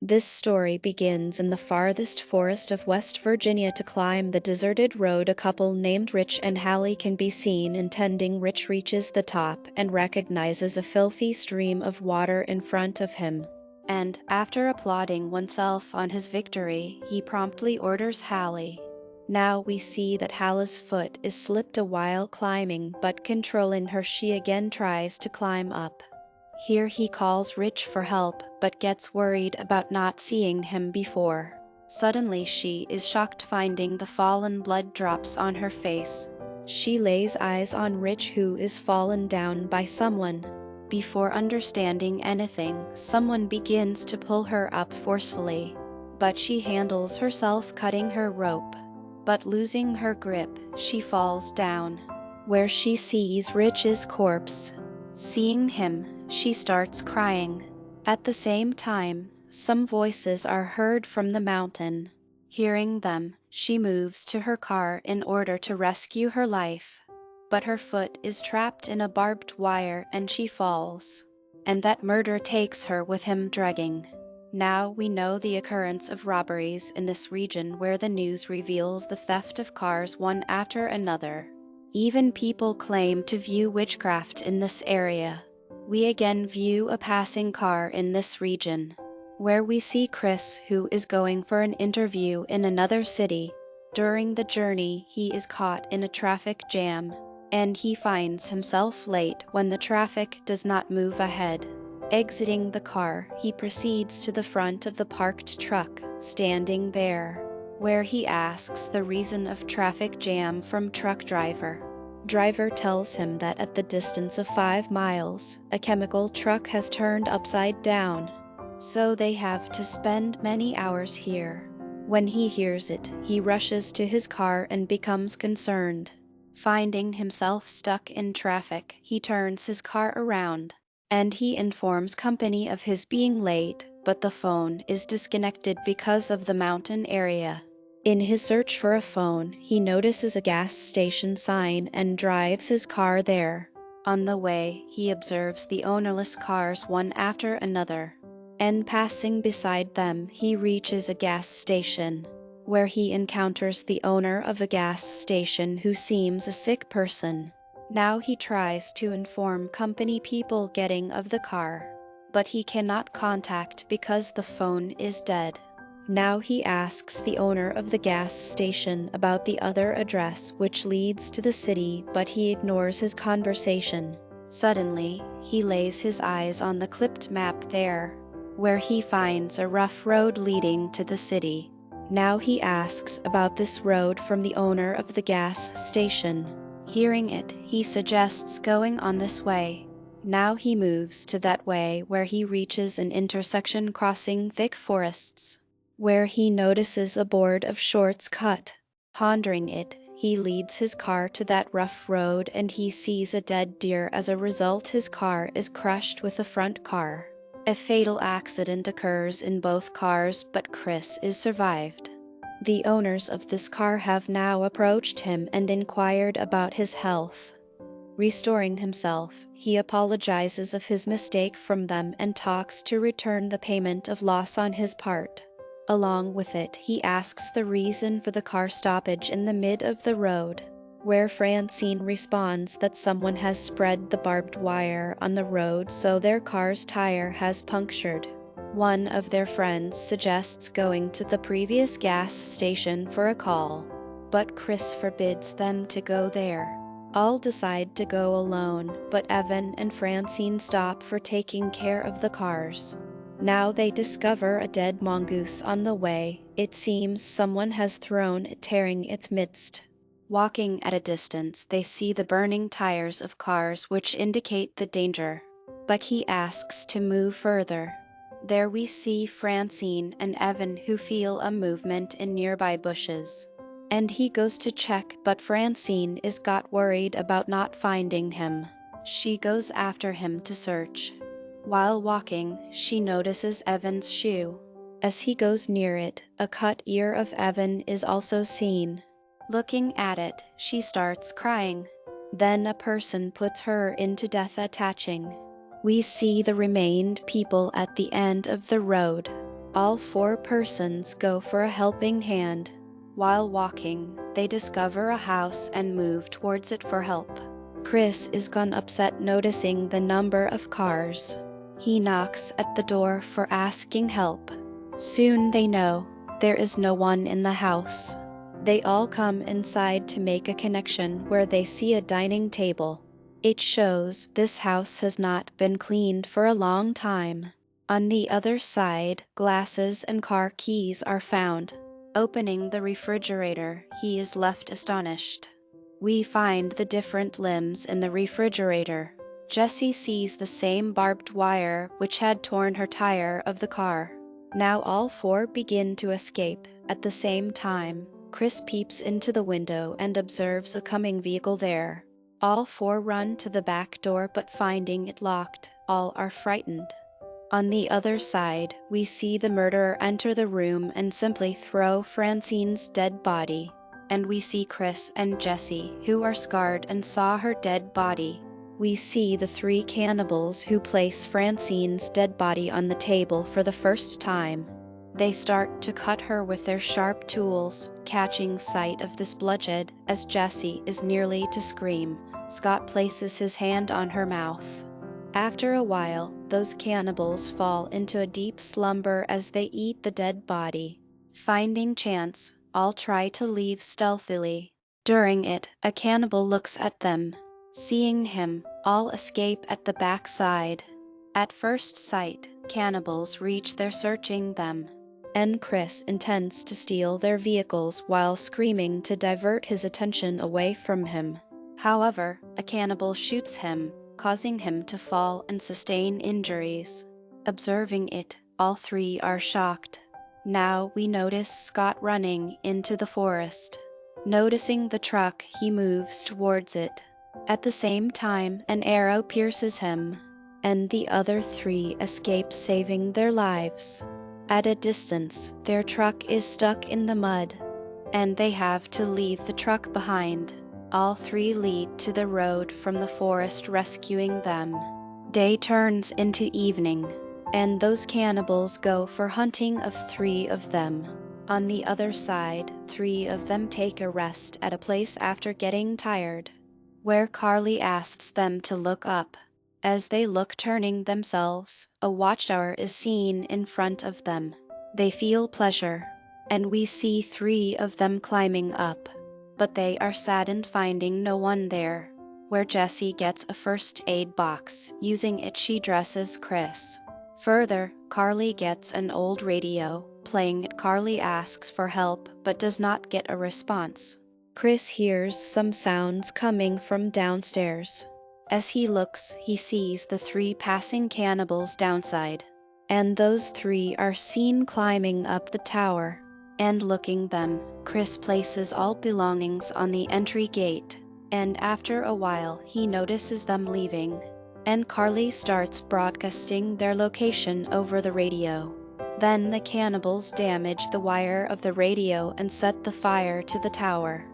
This story begins in the farthest forest of West Virginia. To climb the deserted road, a couple named Rich and Hallie can be seen intending. Rich reaches the top and recognizes a filthy stream of water in front of him. And, after applauding oneself on his victory, he promptly orders Hallie. Now we see that Hallie's foot is slipped while climbing, but controlling her, she again tries to climb up. Here he calls Rich for help, but gets worried about not seeing him before. Suddenly she is shocked finding the fallen blood drops on her face. She lays eyes on Rich, who is fallen down by someone. Before understanding anything, someone begins to pull her up forcefully. But she handles herself, cutting her rope. But losing her grip, she falls down, where she sees Rich's corpse. Seeing him, she starts crying. At the same time, some voices are heard from the mountain. Hearing them, she moves to her car in order to rescue her life. But her foot is trapped in a barbed wire and she falls. And that murder takes her with him, dragging. Now we know the occurrence of robberies in this region, where the news reveals the theft of cars one after another. Even people claim to view witchcraft in this area. We again view a passing car in this region, where we see Chris, who is going for an interview in another city. During the journey, he is caught in a traffic jam, and he finds himself late when the traffic does not move ahead. Exiting the car, he proceeds to the front of the parked truck, standing there, where he asks the reason of traffic jam from truck driver. Driver tells him that at the distance of 5 miles, a chemical truck has turned upside down, so they have to spend many hours here. When he hears it, he rushes to his car and becomes concerned. Finding himself stuck in traffic, he turns his car around, and he informs company of his being late, but the phone is disconnected because of the mountain area. In his search for a phone, he notices a gas station sign and drives his car there. On the way, he observes the ownerless cars one after another. And passing beside them, he reaches a gas station, where he encounters the owner of a gas station, who seems a sick person. Now he tries to inform company people getting of the car, but he cannot contact because the phone is dead. Now he asks the owner of the gas station about the other address which leads to the city, but he ignores his conversation. Suddenly, he lays his eyes on the clipped map there, where he finds a rough road leading to the city. Now he asks about this road from the owner of the gas station. Hearing it, he suggests going on this way. Now he moves to that way, where he reaches an intersection crossing thick forests, where he notices a board of shorts cut. Pondering it, he leads his car to that rough road and he sees a dead deer. As a result, his car is crushed with the front car. A fatal accident occurs in both cars, but Chris is survived. The owners of this car have now approached him and inquired about his health. Restoring himself, he apologizes of his mistake from them and talks to return the payment of loss on his part. Along with it, he asks the reason for the car stoppage in the mid of the road, where Francine responds that someone has spread the barbed wire on the road, so their car's tire has punctured. One of their friends suggests going to the previous gas station for a call, but Chris forbids them to go there. All decide to go alone, but Evan and Francine stop for taking care of the cars. Now they discover a dead mongoose on the way. It seems someone has thrown it, tearing its midst. Walking at a distance, they see the burning tires of cars, which indicate the danger. But he asks to move further. There we see Francine and Evan, who feel a movement in nearby bushes. And he goes to check, but Francine is got worried about not finding him. She goes after him to search. While walking, she notices Evan's shoe. As he goes near it, a cut ear of Evan is also seen. Looking at it, she starts crying. Then a person puts her into death, attaching. We see the remained people at the end of the road. All 4 persons go for a helping hand. While walking, they discover a house and move towards it for help. Chris is gone upset noticing the number of cars. He knocks at the door for asking help. Soon they know there is no one in the house. They all come inside to make a connection where they see a dining table. It shows this house has not been cleaned for a long time. On the other side, glasses and car keys are found. Opening the refrigerator, he is left astonished. We find the different limbs in the refrigerator. Jessie sees the same barbed wire which had torn her tire of the car. Now all 4 begin to escape. At the same time, Chris peeps into the window and observes a coming vehicle there. All 4 run to the back door, but finding it locked, all are frightened. On the other side, we see the murderer enter the room and simply throw Francine's dead body. And we see Chris and Jessie, who are scarred and saw her dead body. We see the 3 cannibals who place Francine's dead body on the table for the first time. They start to cut her with their sharp tools. Catching sight of this bloodshed, as Jessie is nearly to scream, Scott places his hand on her mouth. After a while, those cannibals fall into a deep slumber as they eat the dead body. Finding chance, all try to leave stealthily. During it, a cannibal looks at them. Seeing him, all escape at the back side. At first sight, cannibals reach their searching them. And Chris intends to steal their vehicles while screaming to divert his attention away from him. However, a cannibal shoots him, causing him to fall and sustain injuries. Observing it, all 3 are shocked. Now we notice Scott running into the forest. Noticing the truck, he moves towards it. At the same time, an arrow pierces him, and the other 3 escape, saving their lives. At a distance, their truck is stuck in the mud, and they have to leave the truck behind. All 3 lead to the road from the forest, rescuing them. Day turns into evening, and those cannibals go for hunting of 3 of them. On the other side, 3 of them take a rest at a place after getting tired, where Carly asks them to look up. As they look, turning themselves, a watchtower is seen in front of them. They feel pleasure, and we see 3 of them climbing up. But they are saddened finding no one there, where Jessie gets a first aid box. Using it, she dresses Chris. Further, Carly gets an old radio. Playing it, Carly asks for help but does not get a response. Chris hears some sounds coming from downstairs. As he looks, he sees the 3 passing cannibals downside, and those 3 are seen climbing up the tower. And looking them, Chris places all belongings on the entry gate, and after a while he notices them leaving, and Carly starts broadcasting their location over the radio. Then the cannibals damage the wire of the radio and set the fire to the tower.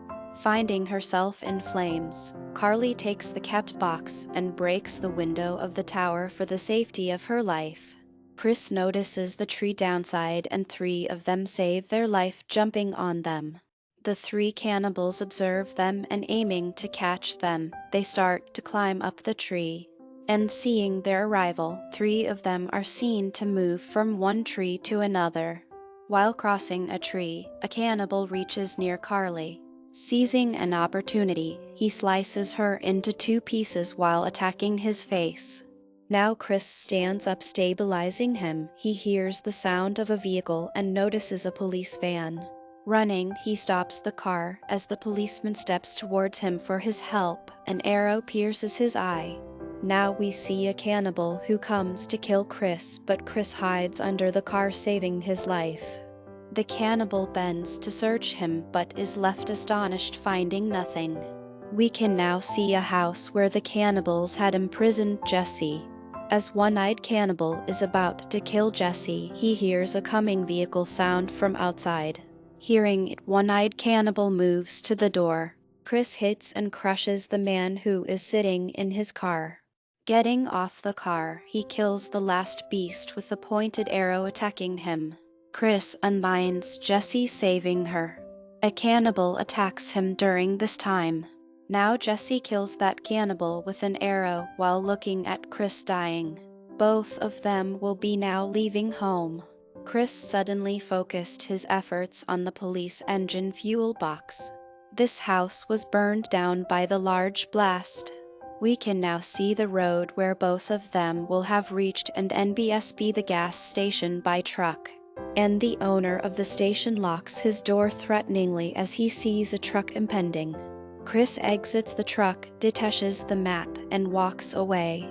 Finding herself in flames, Carly takes the kept box and breaks the window of the tower for the safety of her life. Chris notices the tree downside and 3 of them save their life jumping on them. The 3 cannibals observe them and aiming to catch them, they start to climb up the tree. And seeing their arrival, 3 of them are seen to move from one tree to another. While crossing a tree, a cannibal reaches near Carly. Seizing an opportunity, he slices her into 2 pieces while attacking his face. Now Chris stands up, stabilizing him. He hears the sound of a vehicle and notices a police van. Running, he stops the car. As the policeman steps towards him for his help, an arrow pierces his eye. Now we see a cannibal who comes to kill Chris, but Chris hides under the car, saving his life. The cannibal bends to search him but is left astonished, finding nothing. We can now see a house where the cannibals had imprisoned Jessie. As one-eyed cannibal is about to kill Jessie, he hears a coming vehicle sound from outside. Hearing it, one-eyed cannibal moves to the door. Chris hits and crushes the man who is sitting in his car. Getting off the car, he kills the last beast with the pointed arrow attacking him. Chris unbinds Jesse, saving her. A cannibal attacks him during this time. Now Jesse kills that cannibal with an arrow while looking at Chris dying. Both of them will be now leaving home. Chris suddenly focused his efforts on the police engine fuel box. This house was burned down by the large blast. We can now see the road where both of them will have reached and NBSB the gas station by truck. And the owner of the station locks his door threateningly as he sees a truck impending. Chris exits the truck, detaches the map, and walks away.